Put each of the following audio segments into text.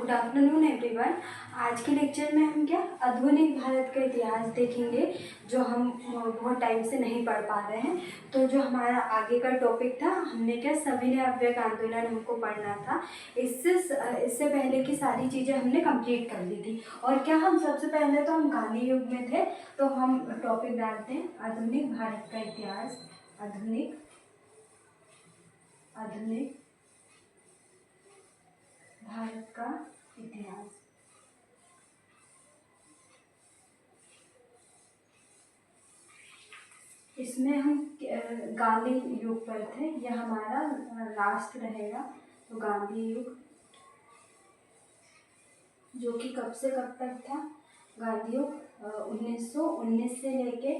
Good afternoon everyone. आज के lecture में हम क्या आधुनिक भारत का इतिहास देखेंगे, जो हम बहुत टाइम से नहीं पढ़ पा रहे हैं। तो जो हमारा आगे का टॉपिक था, हमने क्या सविनय अवज्ञा आंदोलन हमको पढ़ना था। इससे पहले की सारी चीज़ें हमने कंप्लीट कर ली थी। और क्या हम सबसे पहले तो हम गांधी युग में थे, तो हम टॉपिक डालते हैं आधुनिक भारत का इतिहास। आधुनिक भारत का इतिहास। इसमें हम गांधी युग पर थे, यह हमारा लास्ट रहेगा। तो गांधी युग जो कि कब से कब तक था? गांधी युग 1919 से लेके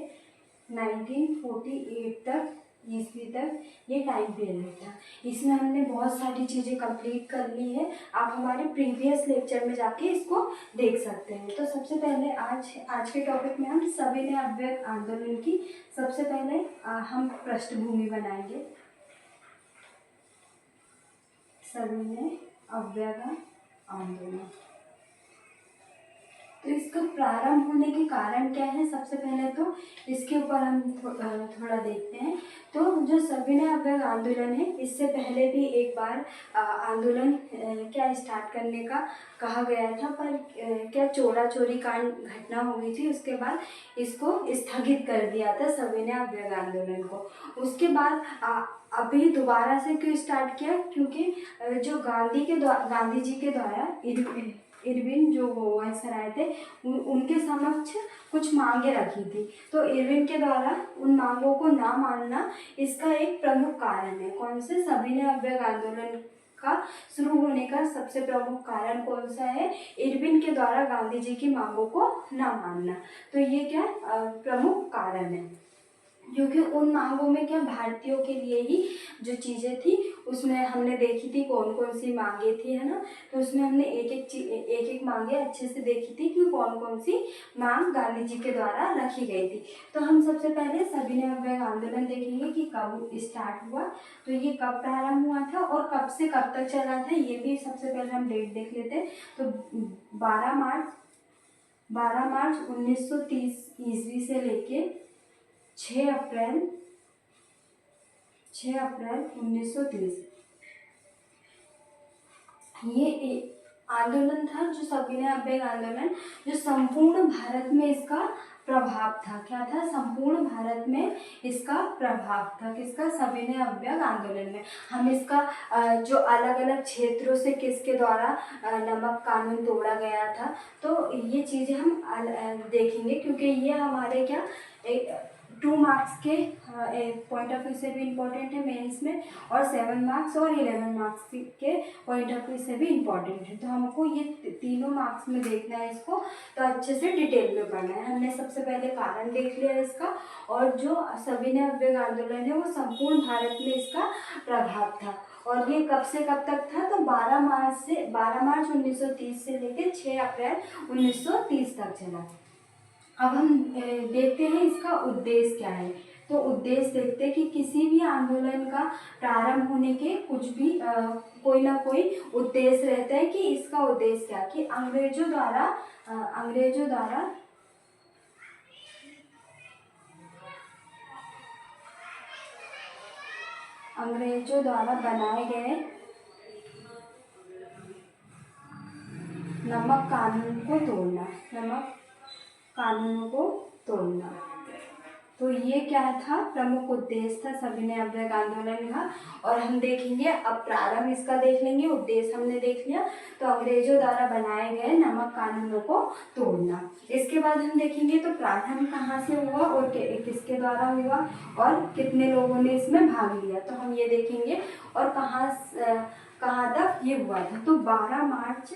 1948 तक, ईस्वी तक ये टाइम पीरियड था। इसमें हमने बहुत सारी चीज़ें कंप्लीट कर ली है। आप हमारे प्रीवियस लेक्चर में जाके इसको देख सकते हैं। तो सबसे पहले आज के टॉपिक में हम सविनय अवज्ञा आंदोलन की सबसे पहले हम पृष्ठभूमि बनाएंगे। सविनय अवज्ञा आंदोलन, तो इसका प्रारंभ होने के कारण क्या है? सबसे पहले तो इसके ऊपर हम थोड़ा देखते हैं। तो जो सविनय अवज्ञा आंदोलन है, इससे पहले भी एक बार आंदोलन क्या स्टार्ट करने का कहा गया था, पर क्या चोरा चोरी कांड घटना हो गई थी। उसके बाद इसको स्थगित कर दिया था सविनय अवज्ञा आंदोलन को। उसके बाद अभी दोबारा से क्यों स्टार्ट किया? क्योंकि जो गांधी जी के द्वारा इरविन जो वॉयसर आए थे, उनके समक्ष कुछ मांगे रखी थी। तो इरविन के द्वारा उन मांगों को ना मानना इसका एक प्रमुख कारण है। कौन से? सविनय अवज्ञा आंदोलन का शुरू होने का सबसे प्रमुख कारण कौन सा है? इरविन के द्वारा गांधी जी की मांगों को ना मानना। तो ये क्या प्रमुख कारण है, क्योंकि उन मांगों में क्या भारतीयों के लिए ही जो चीज़ें थी उसमें हमने देखी थी कौन कौन सी मांगे थी, है ना। तो उसमें हमने एक एक मांगे अच्छे से देखी थी कि कौन कौन सी मांग गांधी जी के द्वारा रखी गई थी। तो हम सबसे पहले सविनय अवज्ञा आंदोलन देखेंगे कि कब स्टार्ट हुआ, तो ये कब प्रारंभ हुआ था और कब से कब तक चला था, ये भी सबसे पहले हम डेट देख लेते हैं। तो 12 मार्च 1930 ईस्वी से लेके 6 अप्रैल 1930 ये आंदोलन था, जो सविनय अवज्ञा आंदोलन, जो संपूर्ण भारत में इसका प्रभाव था। क्या था? संपूर्ण भारत में इसका प्रभाव था। किसका? सविनय अवज्ञा आंदोलन में। हम इसका जो अलग अलग क्षेत्रों से किसके द्वारा नमक कानून तोड़ा गया था, तो ये चीज़ें हम देखेंगे, क्योंकि ये हमारे क्या 2 मार्क्स के पॉइंट ऑफ व्यू से भी इम्पोर्टेंट है मेंस में, और 7 मार्क्स और 11 मार्क्स के पॉइंट ऑफ व्यू से भी इम्पोर्टेंट है। तो हमको ये तीनों मार्क्स में देखना है इसको, तो अच्छे से डिटेल में पढ़ना है। हमने सबसे पहले कारण देख लिया इसका, और जो सविनय अवज्ञा आंदोलन है वो संपूर्ण भारत में इसका प्रभाव था। और ये कब से कब तक था? तो 12 मार्च 1930 से लेकर 6 अप्रैल 1930 तक चला। अब हम देखते हैं इसका उद्देश्य क्या है। तो उद्देश्य देखते हैं कि किसी भी आंदोलन का प्रारंभ होने के कुछ भी कोई ना कोई उद्देश्य रहता है कि इसका उद्देश्य क्या, कि अंग्रेजों द्वारा बनाए गए नमक कानूनों को तोड़ना। तो ये क्या था? प्रमुख उद्देश्य था सविनय अवज्ञा आंदोलन का। और हम देखेंगे, अब प्रारंभ इसका देख लेंगे, उद्देश्य हमने देख लिया। तो अंग्रेजों द्वारा बनाए गए नमक कानूनों को तोड़ना। इसके बाद हम देखेंगे तो प्रारंभ कहाँ से हुआ और किसके द्वारा हुआ और कितने लोगों ने इसमें भाग लिया, तो हम ये देखेंगे। और कहाँ तक ये हुआ था। तो 12 मार्च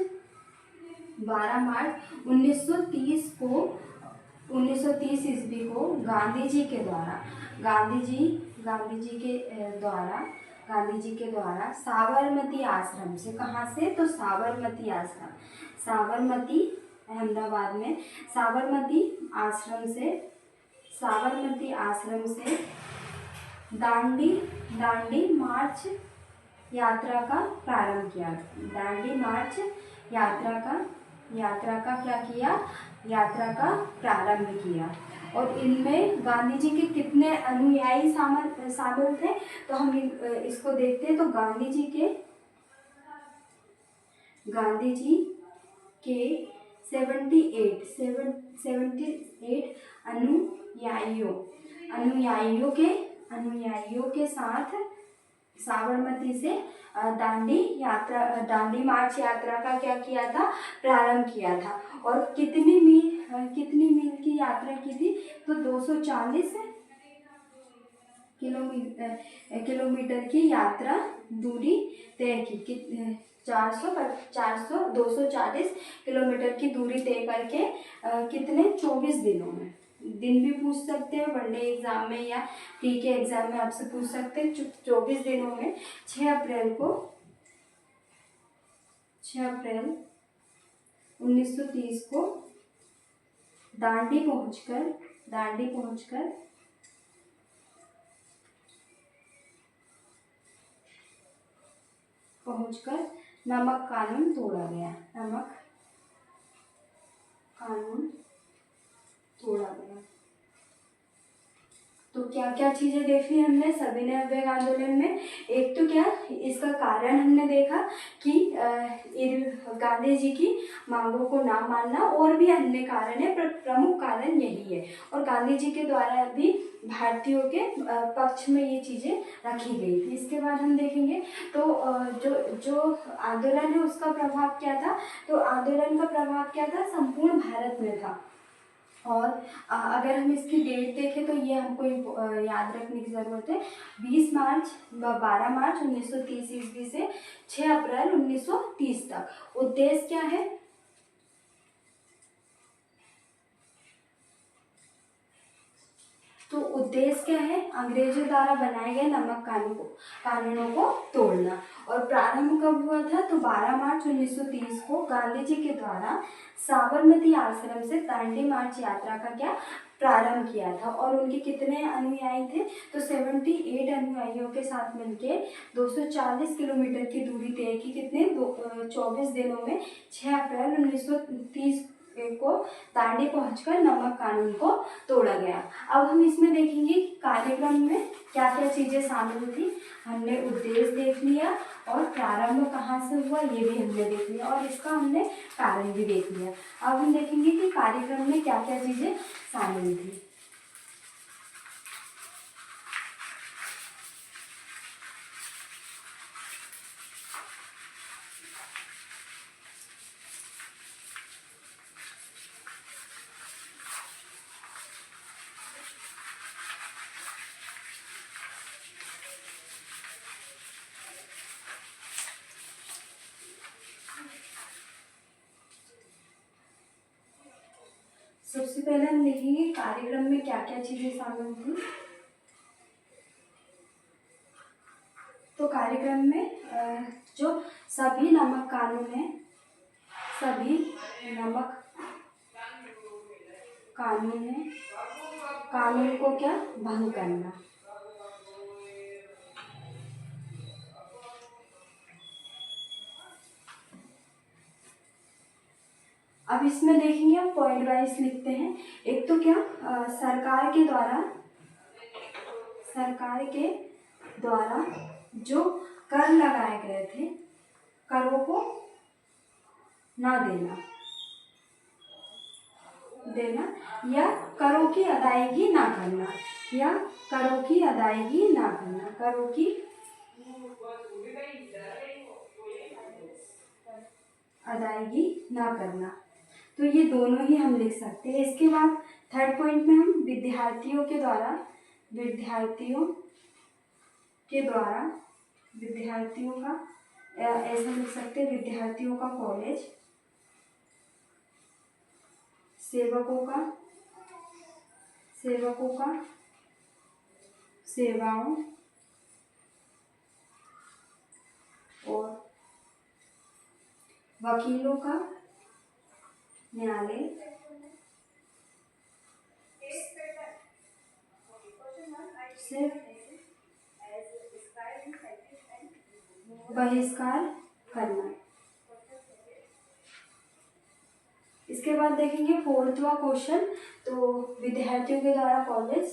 1930 ईस्वी को गांधी जी के द्वारा साबरमती आश्रम से, कहाँ से? तो साबरमती अहमदाबाद में साबरमती आश्रम से दांडी मार्च यात्रा का प्रारंभ किया। दांडी मार्च यात्रा का क्या किया, यात्रा का प्रारंभ किया। और इनमें गांधी जी के कितने अनुयायी शामिल थे, तो हम इसको देखते हैं। तो गांधी जी के 78 अनुयायियों के साथ साबरमती से दांडी मार्च यात्रा का क्या किया था, प्रारंभ किया था। और कितनी मील की यात्रा की थी, तो 240 किलोमीटर की यात्रा दूरी तय की। 240 किलोमीटर की दूरी तय करके कितने 24 दिनों में, दिन भी पूछ सकते हैं वनडे एग्जाम में या प्री के एग्जाम में आपसे पूछ सकते हैं। 24 दिनों में 6 अप्रैल 1930 को दांडी पहुंचकर नमक कानून तोड़ा गया। तो क्या क्या चीजें देखी हमने सविनय अवज्ञा आंदोलन में। एक तो क्या, इसका कारण हमने देखा कि गांधी जी की मांगों को ना मानना, और भी अन्य कारण है, प्रमुख कारण यही है। और गांधी जी के द्वारा भी भारतीयों के पक्ष में ये चीजें रखी गई थी। इसके बाद हम देखेंगे तो जो आंदोलन है उसका प्रभाव क्या था। तो आंदोलन का प्रभाव क्या था, संपूर्ण भारत में था। और अगर हम इसकी डेट देखें तो ये हमको याद रखने की ज़रूरत है। 12 मार्च 1930 ईस्वी से 6 अप्रैल 1930 तक। उद्देश्य क्या है, तो उद्देश्य क्या है, अंग्रेजों द्वारा बनाए गए नमक कानूनों को तोड़ना। और प्रारंभ कब हुआ था, तो 12 मार्च 1930 को गांधी जी के द्वारा साबरमती आश्रम से दांडी मार्च यात्रा का क्या प्रारंभ किया था। और उनके कितने अनुयायी थे, तो 78 अनुयायियों के साथ मिलकर 240 किलोमीटर की दूरी तय की। कितने 24 दिनों में 6 अप्रैल 1930 को दांडी पहुंचकर नमक कानून को तोड़ा गया। अब हम इसमें देखेंगे कार्यक्रम में क्या क्या चीजें शामिल थी। हमने उद्देश्य देख लिया, और प्रारंभ कहाँ से हुआ ये भी हमने देख लिया, और इसका हमने कारण भी देख लिया। अब हम देखेंगे कि कार्यक्रम में क्या क्या चीजें शामिल थी। सबसे पहले हम देखेंगे कार्यक्रम में क्या क्या चीजें शामिल थी। तो कार्यक्रम में जो सभी नमक कानून है, कानून को क्या भंग करना। अब इसमें देखेंगे हम पॉइंट वाइज लिखते हैं। एक तो क्या, सरकार के द्वारा जो कर लगाए गए थे, करों को ना देना या करों की अदायगी ना करना, तो ये दोनों ही हम लिख सकते हैं। इसके बाद थर्ड पॉइंट में हम विद्यार्थियों के द्वारा ऐसा लिख सकते हैं, विद्यार्थियों का कॉलेज, सेवकों का सेवाओं, और वकीलों का न्यायालय, बहिष्कार करना। इसके बाद देखेंगे 4वां क्वेश्चन। तो विद्यार्थियों के द्वारा कॉलेज,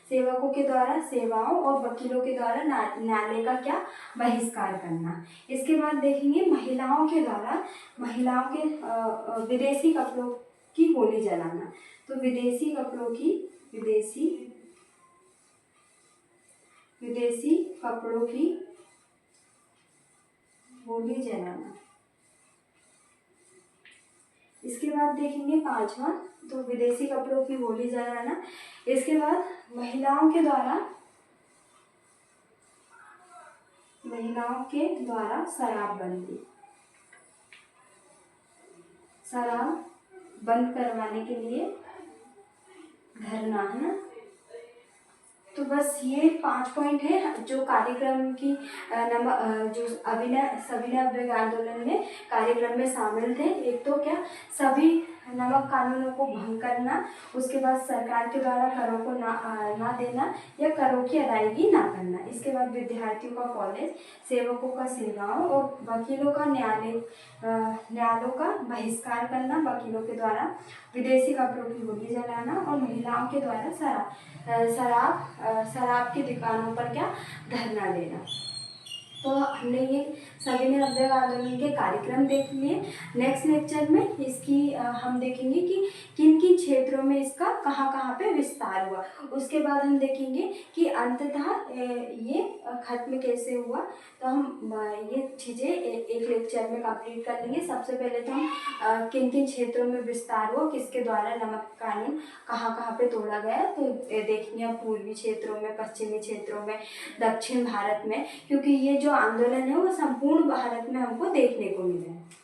सेवकों के द्वारा सेवाओं और वकीलों के द्वारा न्यायालय का क्या बहिष्कार करना। इसके बाद देखेंगे महिलाओं के द्वारा विदेशी कपड़ों की होली जलाना। तो विदेशी कपड़ों की होली जलाना। इसके बाद देखेंगे 5वां। तो विदेशी कपड़ों की होली जलाना। इसके बाद महिलाओं के द्वारा शराब बंद करवाने के लिए धरना, है ना। तो बस ये 5 पॉइंट है जो कार्यक्रम की जो सविनय अवज्ञा आंदोलन में कार्यक्रम में शामिल थे। एक तो क्या, सभी नमक कानूनों को भंग करना, उसके बाद सरकार के द्वारा करों को ना देना या करों की अदायगी ना करना। इसके बाद विद्यार्थियों का कॉलेज, सेवकों का सेवाओं और वकीलों का न्यायालयों का बहिष्कार करना, वकीलों के द्वारा विदेशी कपड़ों की होली जलाना और महिलाओं के द्वारा शराब की दुकानों पर क्या धरना देना। तो हमने ये सविनय अवज्ञा आंदोलन के कार्यक्रम देख लिए। नेक्स्ट लेक्चर में इसकी हम देखेंगे कि किन किन क्षेत्रों में इसका कहाँ कहाँ पे विस्तार हुआ। उसके बाद हम देखेंगे कि अंततः ये खत्म कैसे हुआ। तो हम ये चीज़ें एक लेक्चर में कंप्लीट कर लेंगे। सबसे पहले तो हम किन किन क्षेत्रों में विस्तार हुआ, किसके द्वारा नमक कानून कहाँ कहाँ पे तोड़ा गया, तो देखेंगे पूर्वी क्षेत्रों में, पश्चिमी क्षेत्रों में, दक्षिण भारत में, क्योंकि ये जो आंदोलन है वो संपूर्ण भारत में हमको देखने को मिला है।